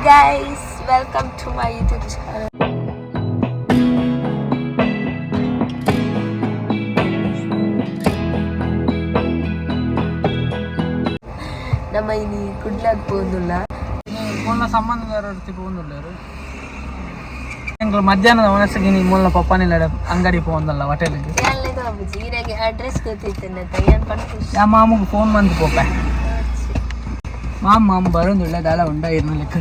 guys, welcome to my YouTube channel. ನಮ್ಮ ಇನಿ ಕುಡ್ಲಾಗ ಪೋಂದುಲ್ಲ ಮೊನ್ನ ಸಂಬಂಧಗಾರ ಪೋಂದುಲ್ಲಾರು ಎಂಗ್ಲು ಮಧ್ಯಾಹ್ನದ ಮನಸ್ಸಿಗೆ ನೀ ಮೊನ್ನ ಪಪ್ಪನಿಲ್ಲ ಅಂಗಡಿ ಪೋಂದಲ್ಲ ಹೋಟೆಲ್ಗೆ ಎಲ್ಲದು ಅಬ್ಬುಜಿ ಇರಾಗೆ ಅಡ್ರೆಸ್ ಗೊತ್ತಿತ್ತೇನೆ ಅಂತ ಏನು ಪಡ್ಕುಷ್ ಯಾ ಮಾಮುಗೆ ಫೋನ್ ಮಂದು ಪೋಪ ಮಾಮ ಬರೋದಿಲ್ಲ ದಾಲ ಉಂಡ ಇರ್ನ ಲೆಕ್ಕ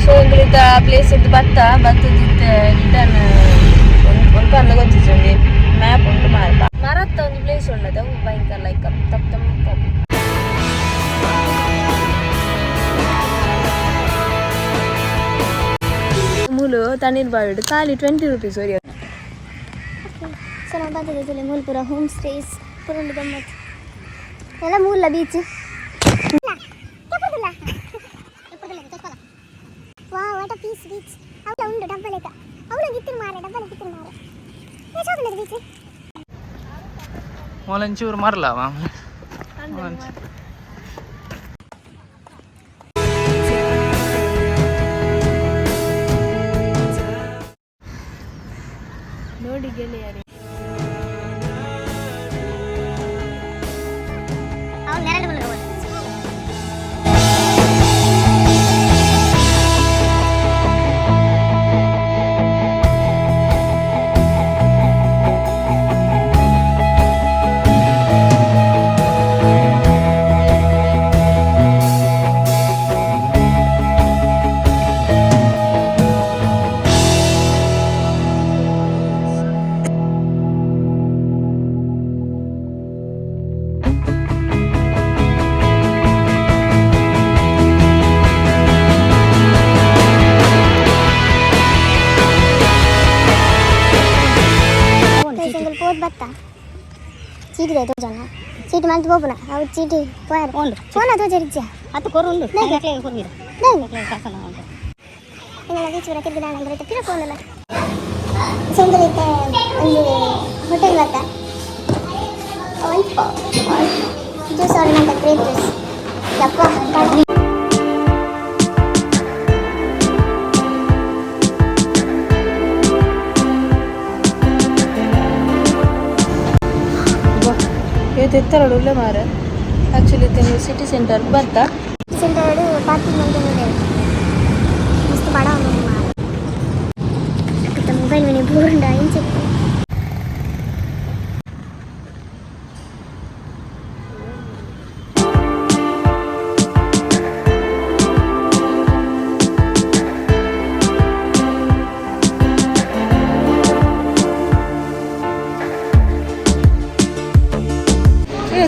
ಸೊ ಇಂಗ್ಲಿದ ಪ್ಲೇಸ್ ಇದ್ದು ಬತ್ತದಿತ್ತೆ ರಿಟರ್ನ್ ಒಂದು ಕಣ್ಣು ಗೊತ್ತಿದ್ದೆ ಮ್ಯಾಪ್ ಉಂಟು ಮರತ್ತ ಒಂದು ಪ್ಲೇಸ್ ಉಂಟದ ಭಯಂಕರ ಲೈಕ್ ತಪ್ಪ ಮೂಲು ತಣ್ಣೀರು ಬಾವಿಡು ಖಾಲಿ 20 ರೂಪೀಸ್ ವರೆಗೆ ಸೊ ನಾವು ಬಂದಿದ್ದೀವಿ ಮೂಲ್ಪುರ ಹೋಮ್ ಸ್ಟೇಸ್ ಪುರಂಡು ಗಮ್ಮತ್ತು ಎಲ್ಲ ಮೂಲ ಬೀಚ್ ವಾ ವಾಟ್ ಅ ಪೀಸ್ ಬೀಚ್ ಅವಳ ಉಂಡು ಡಬ್ಬಲೆಕ ಅವಳ ಗಿತ್ತಿನ ಮಾರೆ ಎಷ್ಟು ಹೋಗಲ್ಲ ಬೀಚ್ ಮೊಲಂಚೂರು ಮರಲವ ನೋಡಿ ಗೆಳೆಯರೇ ಚೀಟಿ ದೇ ತೋಜನ ಚೀಟಿ ಮಂತ್ ಗೋಪನ ಅವು ಚೀಟಿ ಪೋಯರ್ ಉಂಡು ಫೋನ್ ಅದು ಜರಿಜ್ಜ ಅದು ಕೊರು ಉಂಡು ಲೆಕ್ಲೆ ಕೊರ್ಮಿರ ಲೆಕ್ಲೆ ಕಾಸನ ಉಂಡು ಇಂಗಲ ಬೀಚ್ ವರ ತಿರುಗಿದ ಅಂದ್ರೆ ಪಿರ ಫೋನಲ್ಲ ಸೆಂಗಲಿತೆ ಒಂದು ಹೋಟೆಲ್ ಬತ್ತ ಜ್ಯೂಸ್ ಆರ್ಡರ್ ಮಾಡಿದ ಗ್ರೇಪ್ ಜ್ಯೂಸ್ ಯಪ್ಪ ಎತ್ತರಡು ಉಳ್ಳೆ ಮಾರ ಆ್ಯಕ್ಚುಲಿ ನೀವು ಸಿಟಿ ಸೆಂಟರ್ ಬರ್ತಾ ಸೆಂಟರ್ ಪಾರ್ಕಿಂಗ್ ಮಂಗೆ ಮಸ್ತ್ ಬಡ ಮೊಬೈಲ್ ಮನೆ ಬೋರ್ಂಡ ಇಂಚೆ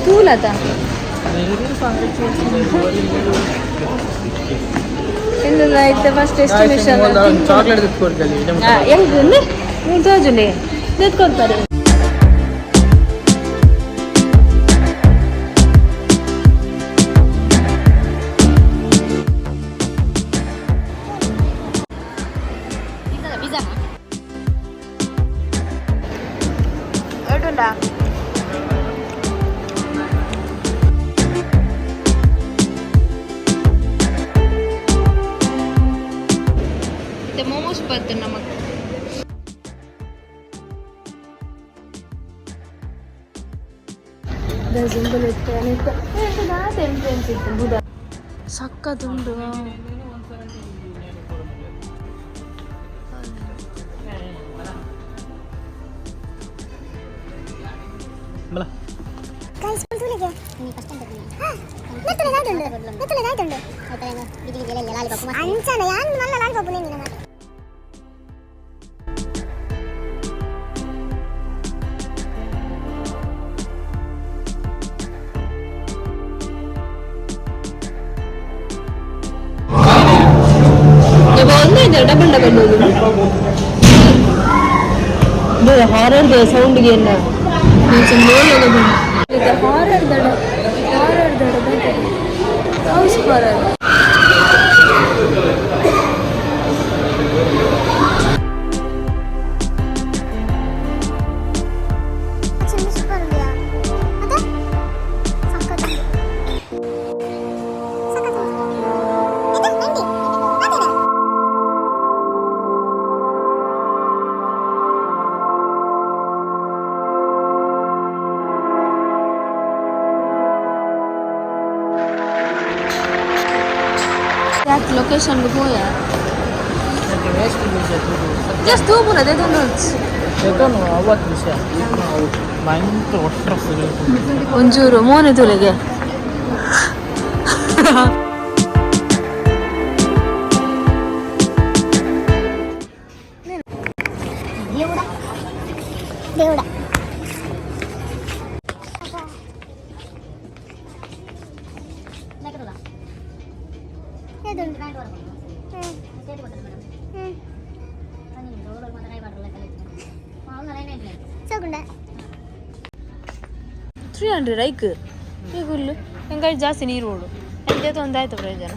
ತೂಲತ ಎಂತ ಫಸ್ಟ್ ಎಸ್ಟಿಮೇಷನ್ ಚಾಕ್ಲೇಟ್ ತೆಗೆದುಕೊಡ್ತೇನೆ ಹೆಂಗೆ ನೀವು ತೋಜುಲಿ ತೆಗೆದುಕೊಡ್ತಾರೆ ಎಡುಂಡಾ ಮೋಮೋಸ್ ಬರ್ತದೆ ನಮಗೆ ಸಕ್ಕದುಂಡು ಅಂಚನ ಯಾನ್ ಮಲ್ಲ ಲಾಲಿಪಾಪ್ ಹಾರರ್ ಸೌಂಡ್ಗೆ ಎಲ್ಲ ಹಾರರ್ ದಡ ಹೌಸ್ ಹಾರರ್ लोकेशन పోయా just तू बोला दे दो ಒಂಚೂರು ಮೋನೆ ತುಲೆಗೆ దేవుడా ಚೌಗುಂಡ 300 ರೈಕ್ ಈ ಹುಲ್ಲು ಹೆಂಗಾಗಿ ಜಾಸ್ತಿ ನೀರು ಓಡು ಎಂತೆ ತೊಂದಾಯ್ತು ಪ್ರಯೋಜನ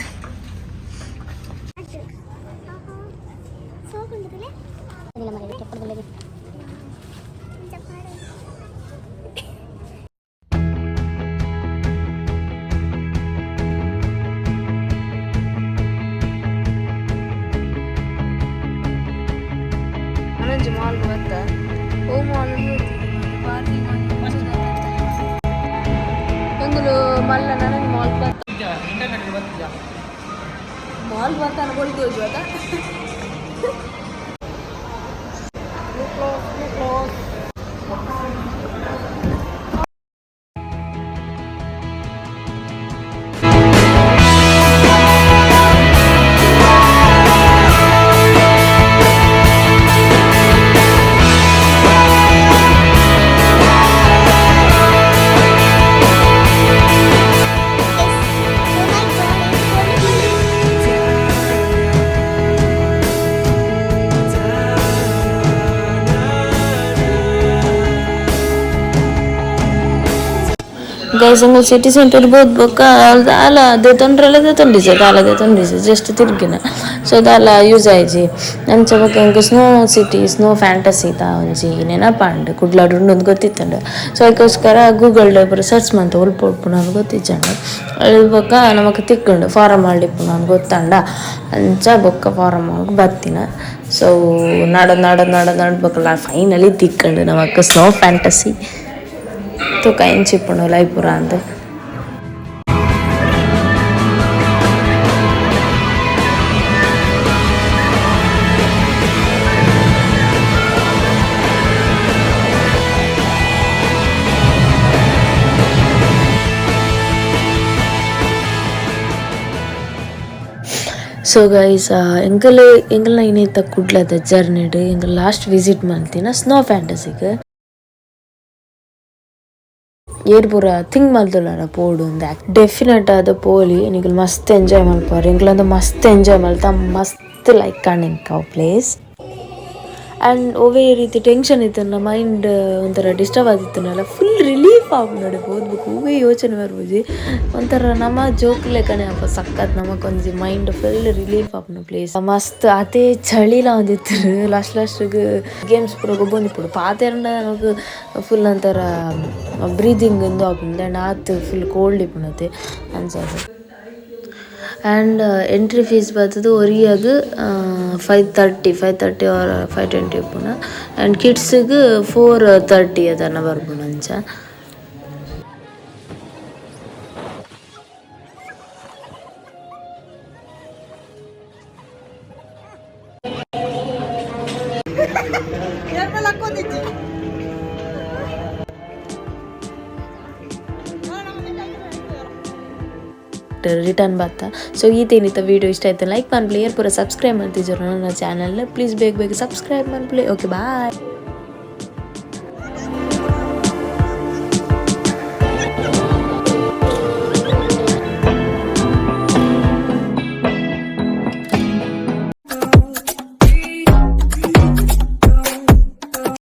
ಅನಂಜು ಮಾಲ್ ಬತ್ತ ಓ ಮಾಲ್ ಎಂಗುಲು ಮಲ್ಲ ನನಗೆ ಮಾಲ್ ಮಾಲ್ ಬರ್ತಾನ ಕೊಡ್ತೀವಿ ಜೋತ गैस सिटी सेंटर बहुत बक्का आला देतोन दिसे जस्ट तिर्गिन सो दाला यूज आयजी अंच बक्का स्नो सिटी स्नो फ्यांटसी ता ಒಂಜಿ ನೆನಪಾಂಡ್ ಕುಡ್ಲಾಡ್ ಗೊತ್ತಿತ್ತಂಡ ಸೊ ಅದಕ್ಕೋಸ್ಕರ ಗೂಗಲ್ ಪೂರ ಸರ್ಚ್ ಮಂತ ಒಲ್ಪೊಡ್ಪು ನಾನು ಗೊತ್ತಿಜ್ಜಂಡ ಅದು ಬೊಕ್ಕ ನಮಕ್ ತಿಕ್ಕುಂಡು ಫಾರಮ್ ಮಾಡಿಪ್ಪು ನಾನು ಗೊತ್ತಂಡ ಅಂಚ ಬೊಕ್ಕ ಫಾರಮ್ ಆಗಿ ಬತ್ತಿನ ಸೊ ನಡ ಬೊಕ್ಕ ಫೈನಲಿ ತಿಕ್ಕಂಡು ನಮಕ್ ಸ್ನೋ ಫ್ಯಾಂಟಸಿ तो कहीं चिपणो लाई पूरा अंदर ಸೊ ಗೈಸ್ ಎಂಗಲ ಇನ್ನೈತ ಕುಡ್ಲದ ಜರ್ನಿಡ್ ಎಂಗ ಲಾಸ್ಟ್ ವಿಸಿಟ್ ಮಾಡ್ತೀನ ಸ್ನೋ ಫ್ಯಾಂಟಸಿಗೆ ಏರ್ ಪೂರ ಥಿಂಕ್ ಮಲ್ತುಲಾರ ಪೋಡು ಒಂದು ಡೆಫಿನೆಟ್ ಆದ ಪೋಲಿ ನಿಗಲ್ ಮಸ್ತ್ ಎಂಜಾಯ್ ಮಲ್ಪಾರ ಎಂಗ್ಲಂದು ಮಸ್ತ್ ಎಂಜಾಯ್ ಮಲ್ತ ಮಸ್ತ್ ಲೈಕ್ ಕಾಣಿಂಗ್ ಅವ್ ಪ್ಲೇಸ್ ಆ್ಯಂಡ್ ಒವೇ ರೀತಿ ಟೆನ್ಷನ್ ಇತ್ತನ ಮೈಂಡ್ ಒಂಥರ ಡಿಸ್ಟರ್ಬ್ ಆದಿತ್ತನಲ್ಲ ಫುಲ್ ರಿಲೀಫ್ ಆಗ್ಬಿಡು ಓದ್ಬೇಕು ಹೂವೇ ಯೋಚನೆ ಬರ್ಬೋದು ಒಂಥರ ನಮ್ಮ ಜೋಕ್ ಲೆಕ್ಕನೆ ಅಪ್ಪ ಸಕ್ಕತ್ ನಮಗೊಂದು ಮೈಂಡ್ ಫುಲ್ ರಿಲೀಫ್ ಆಗ್ನ ಪ್ಲೇಸ್ ಮಸ್ತ್ ಅದೇ ಚಳಿಲ ಒಂದಿತ್ತು ಲಾಸ್ಟ್ಗೆ ಗೇಮ್ಸ್ ಪೂರ ಬಂದಿಪ್ಪಡು ಪಾತೆರಂಡ ನಮಗೆ ಫುಲ್ ಒಂಥರ ಬ್ರೀದಿಂಗ್ ಒಂದು ಆಪುಂಡು ಆ್ಯಂಡ್ ಆತು ಫುಲ್ ಕೋಲ್ಡ್ ಇಪ್ಪುನತೆ ಅನ್ಸೋದು ಆ್ಯಂಡ್ ಎಂಟ್ರಿ ಫೀಸ್ ಬರ್ತದೆ ಒರಿಯಾಗ 530 ಆರ್ 520 ಇಪ್ಪುನ ಆ್ಯಂಡ್ ಕಿಡ್ಸಿಗೆ 430 ಅದನ್ನು ಬರ್ಪುನ ಅಂಚ ರಿಟರ್ನ್ ಬತ್ತ ಸೊ ಈತೇನಿತ್ತ ವಿಡಿಯೋ ಇಷ್ಟ ಆಯ್ತು ಲೈಕ್ ಮಾಡ್ಲಿ ಪೂರ ಸಬ್ಸ್ಕ್ರೈಬ್ ಮಾಡ್ತಿದ್ರು ನನ್ನ ಚಾನಲ್ ಪ್ಲೀಸ್ ಬೇಗ ಸಬ್ಸ್ಕ್ರೈಬ್ ಮಾಡ್ಲಿ ಓಕೆ ಬಾಯ್.